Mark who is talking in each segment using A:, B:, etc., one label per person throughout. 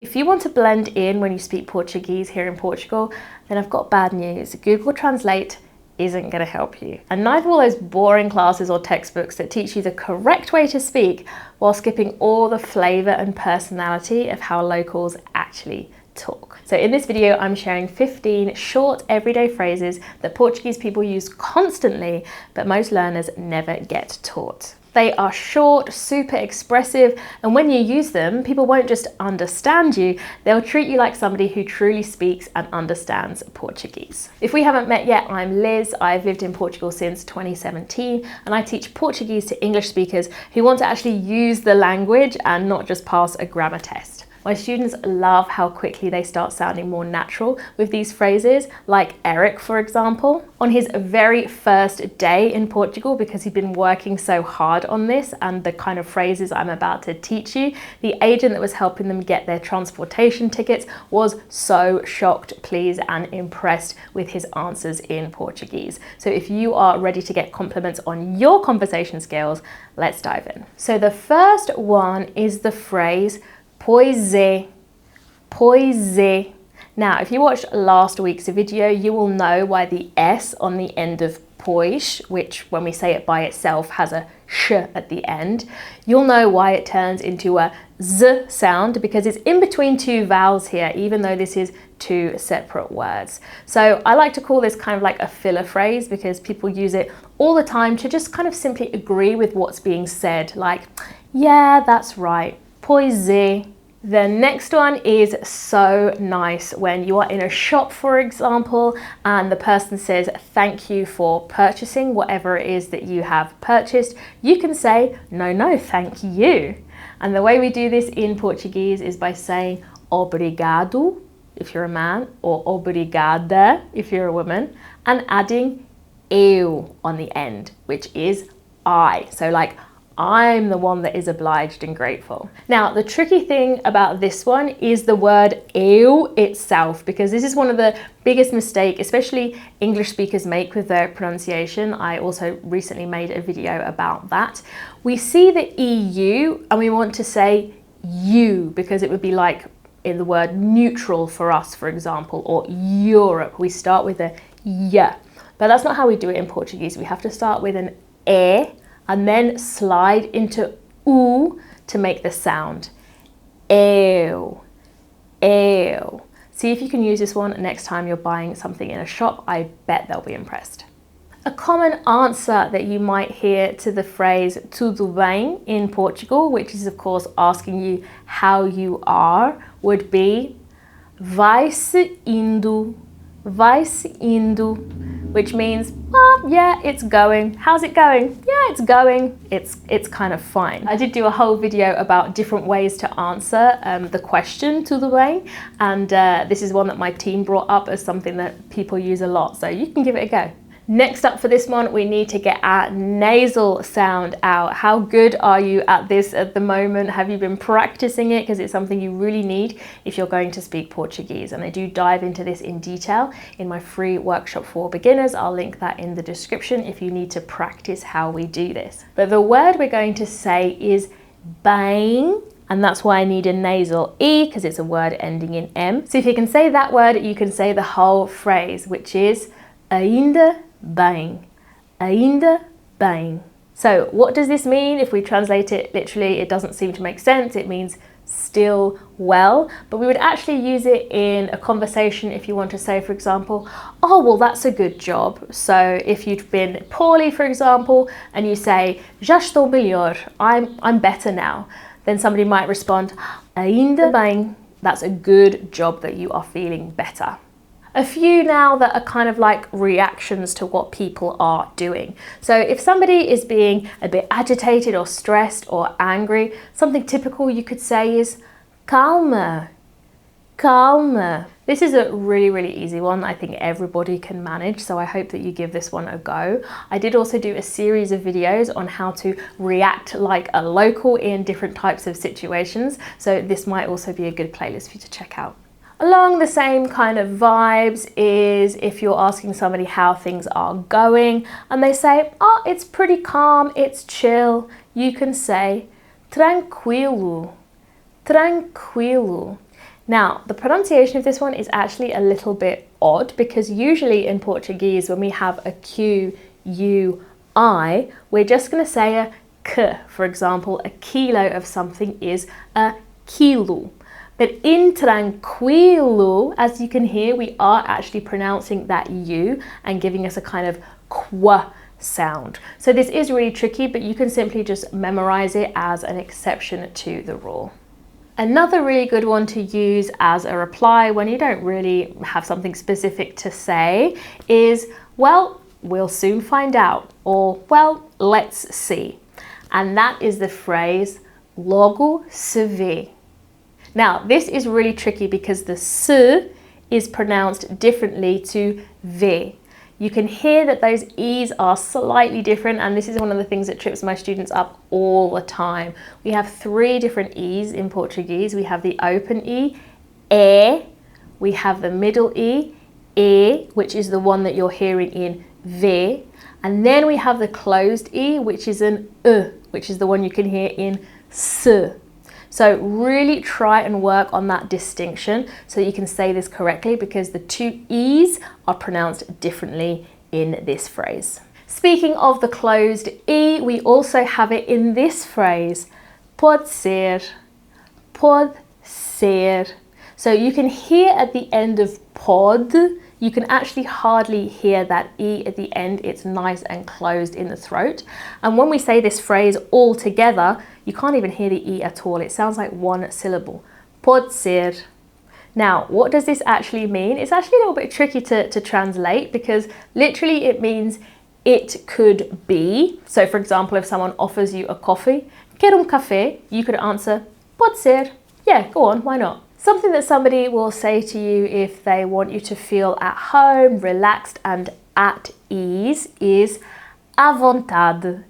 A: If you want to blend in when you speak Portuguese here in Portugal, then I've got bad news. Google Translate isn't going to help you. And neither will those boring classes or textbooks that teach you the correct way to speak while skipping all the flavour and personality of how locals actually talk. So in this video, I'm sharing 15 short everyday phrases that Portuguese people use constantly, but most learners never get taught. They are short, super expressive, and when you use them, people won't just understand you, they'll treat you like somebody who truly speaks and understands Portuguese. If we haven't met yet, I'm Liz. I've lived in Portugal since 2017, and I teach Portuguese to English speakers who want to actually use the language and not just pass a grammar test. My students love how quickly they start sounding more natural with these phrases, like Eric, for example. On his very first day in Portugal, because he'd been working so hard on this and the kind of phrases I'm about to teach you, the agent that was helping them get their transportation tickets was so shocked, pleased, and impressed with his answers in Portuguese. So if you are ready to get compliments on your conversation skills, let's dive in. So the first one is the phrase, pois é, pois é. Now, if you watched last week's video, you will know why the S on the end of pois, which when we say it by itself has a sh at the end, you'll know why it turns into a z sound, because it's in between two vowels here, even though this is two separate words. So I like to call this kind of like a filler phrase, because people use it all the time to just kind of simply agree with what's being said, like, yeah, that's right. Pois é. The next one is so nice when you are in a shop, for example, and the person says, thank you for purchasing whatever it is that you have purchased. You can say, no, thank you. And the way we do this in Portuguese is by saying obrigado, if you're a man, or obrigada, if you're a woman, and adding eu on the end, which is I. So like, I'm the one that is obliged and grateful. Now, the tricky thing about this one is the word eu itself, because this is one of the biggest mistakes, especially English speakers make with their pronunciation. I also recently made a video about that. We see the EU and we want to say you, because it would be like in the word neutral for us, for example, or Europe. We start with a y, but that's not how we do it in Portuguese. We have to start with an e, and then slide into u to make the sound. Eu, eu. See if you can use this one next time you're buying something in a shop. I bet they'll be impressed. A common answer that you might hear to the phrase tudo bem in Portugal, which is of course asking you how you are, would be vai-se indo, vai-se indo, which means, well, yeah, it's going. How's it going? Yeah, it's going. It's kind of fine. I did do a whole video about different ways to answer the question tudo bem, and this is one that my team brought up as something that people use a lot, so you can give it a go. Next up for this one, we need to get our nasal sound out. How good are you at this at the moment? Have you been practicing it? Because it's something you really need if you're going to speak Portuguese. And I do dive into this in detail in my free workshop for beginners. I'll link that in the description if you need to practice how we do this. But the word we're going to say is bem, and that's why I need a nasal E, because it's a word ending in M. So if you can say that word, you can say the whole phrase, which is ainda bem, ainda bem. So what does this mean? If we translate it literally, it doesn't seem to make sense. It means still well, but we would actually use it in a conversation if you want to say, for example, oh, well, that's a good job. So if you've been poorly, for example, and you say, já estou melhor, I'm better now, then somebody might respond, ainda bem, that's a good job that you are feeling better. A few now that are kind of like reactions to what people are doing. So if somebody is being a bit agitated or stressed or angry, something typical you could say is calma, calma. This is a really easy one I think everybody can manage, so I hope that you give this one a go. I did also do a series of videos on how to react like a local in different types of situations, so this might also be a good playlist for you to check out. Along the same kind of vibes is if you're asking somebody how things are going and they say, oh, it's pretty calm, it's chill, you can say tranquilo, tranquilo. Now, the pronunciation of this one is actually a little bit odd because usually in Portuguese, when we have a Q, U, I, we're just going to say a K. For example, a kilo of something is a quilo. But in tranquilo, as you can hear, we are actually pronouncing that U and giving us a kind of qua sound. So this is really tricky, but you can simply just memorize it as an exception to the rule. Another really good one to use as a reply when you don't really have something specific to say is, well, we'll soon find out, or, well, let's see. And that is the phrase logo se vê. Now, this is really tricky because the S is pronounced differently to V. You can hear that those E's are slightly different, and this is one of the things that trips my students up all the time. We have 3 different E's in Portuguese. We have the open E, E. We have the middle E, which is the one that you're hearing in V. And then we have the closed E, which is an which is the one you can hear in S. So really try and work on that distinction so that you can say this correctly, because the 2 E's are pronounced differently in this phrase. Speaking of the closed E, we also have it in this phrase, pode ser, pode ser. So you can hear at the end of pod, you can actually hardly hear that E at the end. It's nice and closed in the throat. And when we say this phrase all together, you can't even hear the E at all. It sounds like one syllable. Pode ser. Now, what does this actually mean? It's actually a little bit tricky to translate because literally it means it could be. So for example, if someone offers you a coffee, quero café, you could answer, pode ser. Yeah, go on, why not? Something that somebody will say to you if they want you to feel at home, relaxed and at ease is à vontade.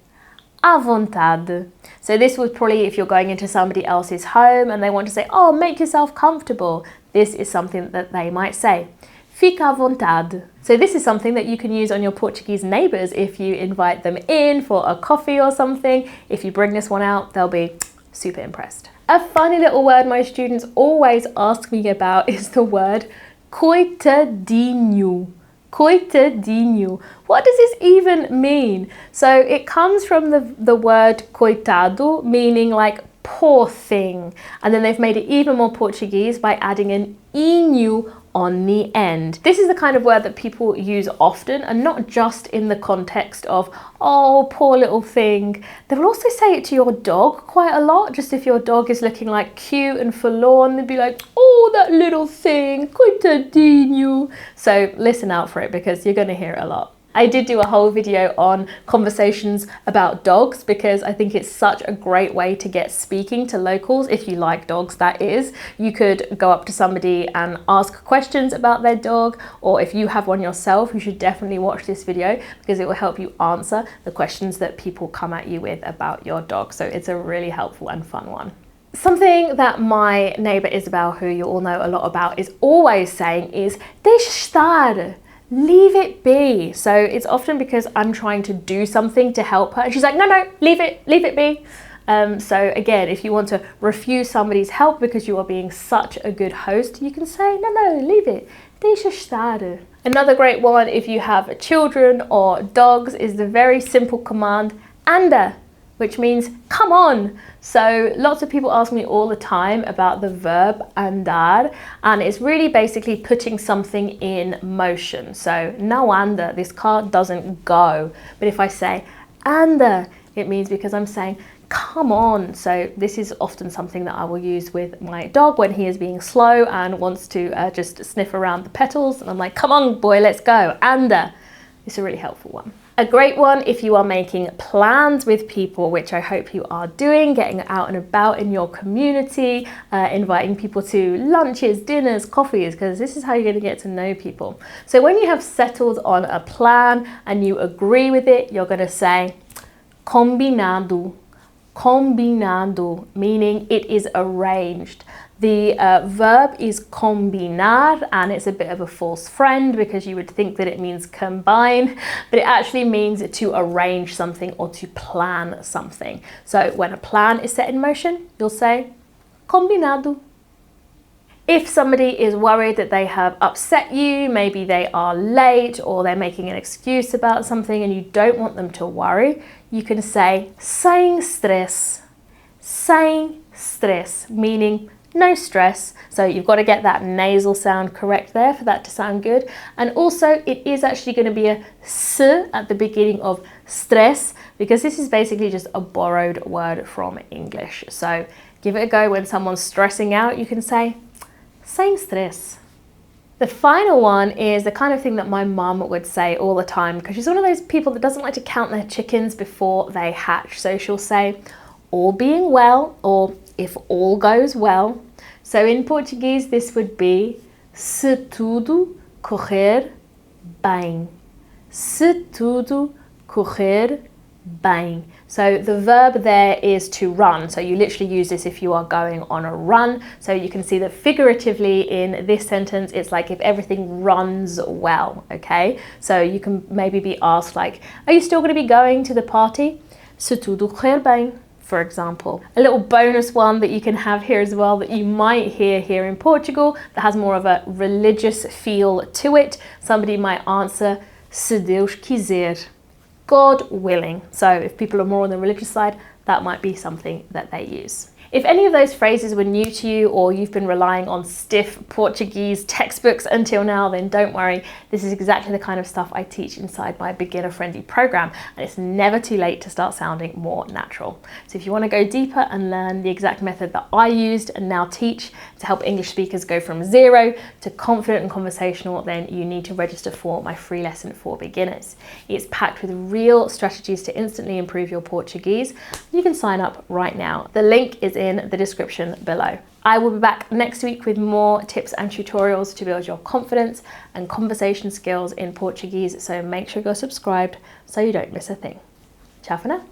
A: À vontade. So this would probably, if you're going into somebody else's home and they want to say, oh, make yourself comfortable. This is something that they might say. Fica à vontade. So this is something that you can use on your Portuguese neighbours if you invite them in for a coffee or something. If you bring this one out, they'll be super impressed. A funny little word my students always ask me about is the word coitadinho. Coitadinho. What does this even mean? So it comes from the word coitado, meaning like poor thing. And then they've made it even more Portuguese by adding an inho on the end. This is the kind of word that people use often, and not just in the context of, oh, poor little thing. They will also say it to your dog quite a lot. Just if your dog is looking like cute and forlorn, they'd be like, oh, that little thing, coitadinho. So listen out for it because you're going to hear it a lot. I did do a whole video on conversations about dogs because I think it's such a great way to get speaking to locals. If you like dogs, that is. You could go up to somebody and ask questions about their dog, or if you have one yourself, you should definitely watch this video because it will help you answer the questions that people come at you with about your dog. So it's a really helpful and fun one. Something that my neighbour Isabel, who you all know a lot about, is always saying is deixa estar. Leave it be. So it's often because I'm trying to do something to help her and she's like, no, leave it be. So again, if you want to refuse somebody's help because you are being such a good host, you can say, no, leave it. Deixa estar. Another great one if you have children or dogs is the very simple command, anda, which means come on. So lots of people ask me all the time about the verb andar, and it's really basically putting something in motion. So não anda, this car doesn't go. But if I say anda, it means because I'm saying come on. So this is often something that I will use with my dog when he is being slow and wants to just sniff around the petals. And I'm like, come on, boy, let's go, anda. It's a really helpful one. A great one if you are making plans with people, which I hope you are doing, getting out and about in your community, inviting people to lunches, dinners, coffees, because this is how you're going to get to know people. So when you have settled on a plan and you agree with it, you're going to say combinado. Combinado, meaning it is arranged. The verb is combinar, and it's a bit of a false friend because you would think that it means combine, but it actually means to arrange something or to plan something. So when a plan is set in motion, you'll say combinado. If somebody is worried that they have upset you, maybe they are late or they're making an excuse about something and you don't want them to worry, you can say sem stress, meaning no stress. So you've got to get that nasal sound correct there for that to sound good. And also it is actually going to be a s at the beginning of stress, because this is basically just a borrowed word from English. So give it a go. When someone's stressing out, you can say sem stress. The final one is the kind of thing that my mum would say all the time, because she's one of those people that doesn't like to count their chickens before they hatch. So she'll say all being well, or if all goes well. So in Portuguese, this would be se tudo correr bem. Se tudo correr bem. So the verb there is to run. So you literally use this if you are going on a run. So you can see that figuratively in this sentence, it's like if everything runs well, okay? So you can maybe be asked like, are you still going to be going to the party? Se tudo correr bem, for example. A little bonus one that you can have here as well that you might hear here in Portugal that has more of a religious feel to it. Somebody might answer, se Deus quiser. God willing. So if people are more on the religious side, that might be something that they use. If any of those phrases were new to you, or you've been relying on stiff Portuguese textbooks until now, then don't worry. This is exactly the kind of stuff I teach inside my beginner-friendly program, and it's never too late to start sounding more natural. So if you want to go deeper and learn the exact method that I used and now teach to help English speakers go from 0 to confident and conversational, then you need to register for my free lesson for beginners. It's packed with real strategies to instantly improve your Portuguese. You can sign up right now. The link is in the description below. I will be back next week with more tips and tutorials to build your confidence and conversation skills in Portuguese, so make sure you're subscribed so you don't miss a thing. Ciao for now.